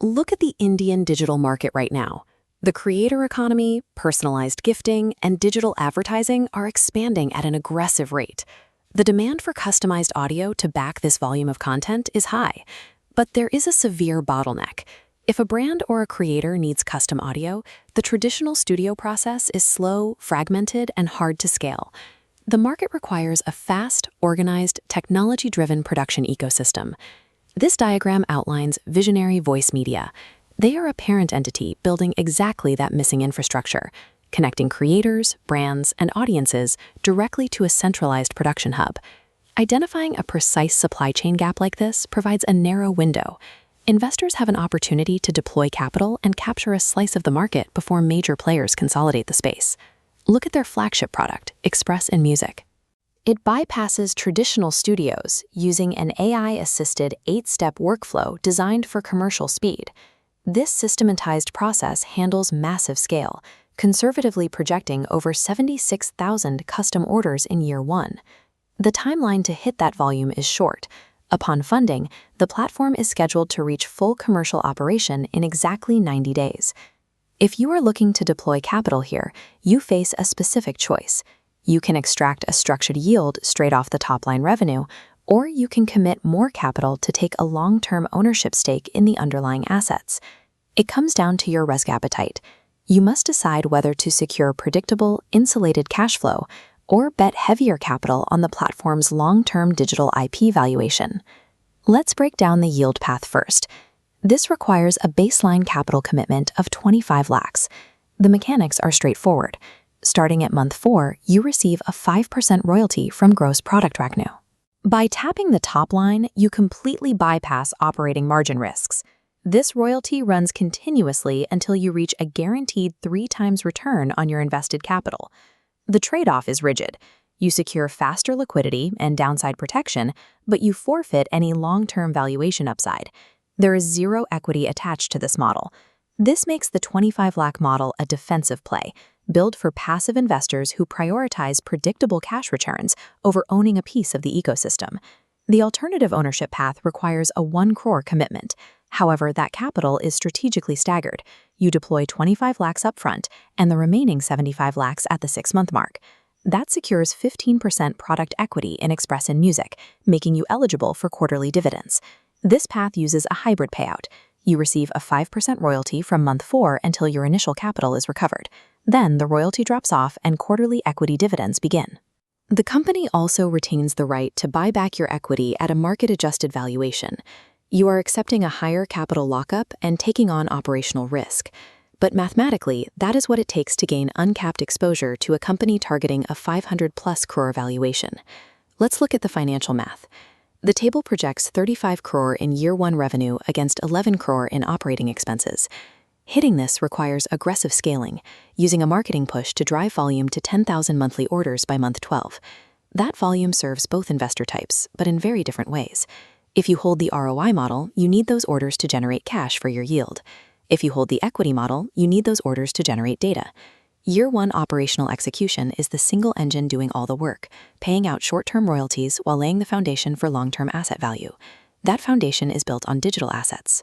Look at the Indian digital market right now. The creator economy, personalized gifting, and digital advertising are expanding at an aggressive rate. The demand for customized audio to back this volume of content is high, but there is a severe bottleneck. If a brand or a creator needs custom audio, the traditional studio process is slow, fragmented, and hard to scale. The market requires a fast, organized, technology-driven production ecosystem. This diagram outlines Visionary Voice Media. They are a parent entity building exactly that missing infrastructure, connecting creators, brands, and audiences directly to a centralized production hub. Identifying a precise supply chain gap like this provides a narrow window. Investors have an opportunity to deploy capital and capture a slice of the market before major players consolidate the space. Look at their flagship product, Express in Music. It bypasses traditional studios using an AI-assisted 8-step workflow designed for commercial speed. This systematized process handles massive scale, conservatively projecting over 76,000 custom orders in year one. The timeline to hit that volume is short. Upon funding, the platform is scheduled to reach full commercial operation in exactly 90 days. If you are looking to deploy capital here, you face a specific choice. You can extract a structured yield straight off the top-line revenue, or you can commit more capital to take a long-term ownership stake in the underlying assets. It comes down to your risk appetite. You must decide whether to secure predictable, insulated cash flow or bet heavier capital on the platform's long-term digital IP valuation. Let's break down the yield path first. This requires a baseline capital commitment of 25 lakhs. The mechanics are straightforward. Starting at month 4, you receive a 5% royalty from gross product revenue. By tapping the top line, you completely bypass operating margin risks. This royalty runs continuously until you reach a guaranteed 3 times return on your invested capital. The trade-off is rigid. You secure faster liquidity and downside protection, but you forfeit any long-term valuation upside. There is zero equity attached to this model. This makes the 25 lakh model a defensive play, built for passive investors who prioritize predictable cash returns over owning a piece of the ecosystem. The alternative ownership path requires a 1 crore commitment. However, that capital is strategically staggered. You deploy 25 lakhs upfront and the remaining 75 lakhs at the 6-month mark. That secures 15% product equity in Express in Music, making you eligible for quarterly dividends. This path uses a hybrid payout. You receive a 5% royalty from month 4 until your initial capital is recovered. Then the royalty drops off and quarterly equity dividends begin. The company also retains the right to buy back your equity at a market-adjusted valuation. You are accepting a higher capital lockup and taking on operational risk. But mathematically, that is what it takes to gain uncapped exposure to a company targeting a 500+ crore valuation. Let's look at the financial math. The table projects 35 crore in year 1 revenue against 11 crore in operating expenses. Hitting this requires aggressive scaling, using a marketing push to drive volume to 10,000 monthly orders by month 12. That volume serves both investor types, but in very different ways. If you hold the ROI model, you need those orders to generate cash for your yield. If you hold the equity model, you need those orders to generate data. Year 1 operational execution is the single engine doing all the work, paying out short-term royalties while laying the foundation for long-term asset value. That foundation is built on digital assets.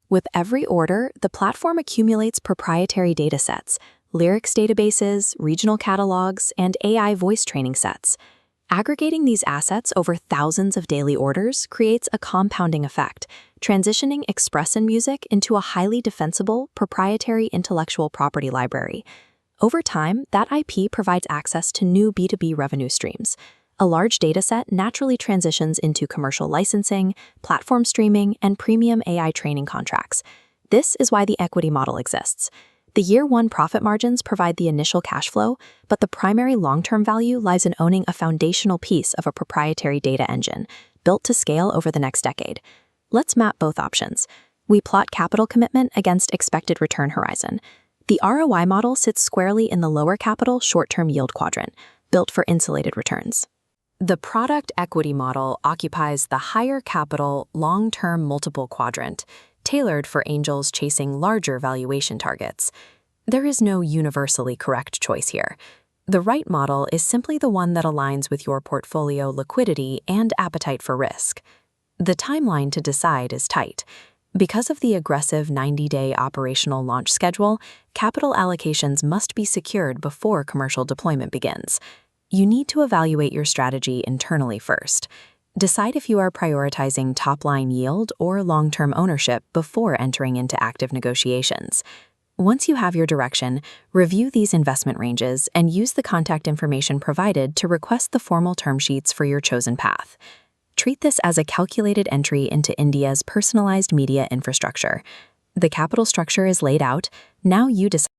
With every order, the platform accumulates proprietary datasets, lyrics databases, regional catalogs, and AI voice training sets. Aggregating these assets over thousands of daily orders creates a compounding effect, transitioning Express in Music into a highly defensible, proprietary intellectual property library. Over time, that IP provides access to new B2B revenue streams. A large dataset naturally transitions into commercial licensing, platform streaming, and premium AI training contracts. This is why the equity model exists. The year 1 profit margins provide the initial cash flow, but the primary long-term value lies in owning a foundational piece of a proprietary data engine, built to scale over the next decade. Let's map both options. We plot capital commitment against expected return horizon. The ROI model sits squarely in the lower capital short-term yield quadrant, built for insulated returns. The product equity model occupies the higher capital, long-term multiple quadrant, tailored for angels chasing larger valuation targets. There is no universally correct choice here. The right model is simply the one that aligns with your portfolio liquidity and appetite for risk. The timeline to decide is tight. Because of the aggressive 90-day operational launch schedule, capital allocations must be secured before commercial deployment begins. You need to evaluate your strategy internally first. Decide if you are prioritizing top-line yield or long-term ownership before entering into active negotiations. Once you have your direction, review these investment ranges and use the contact information provided to request the formal term sheets for your chosen path. Treat this as a calculated entry into India's personalized media infrastructure. The capital structure is laid out. Now you decide.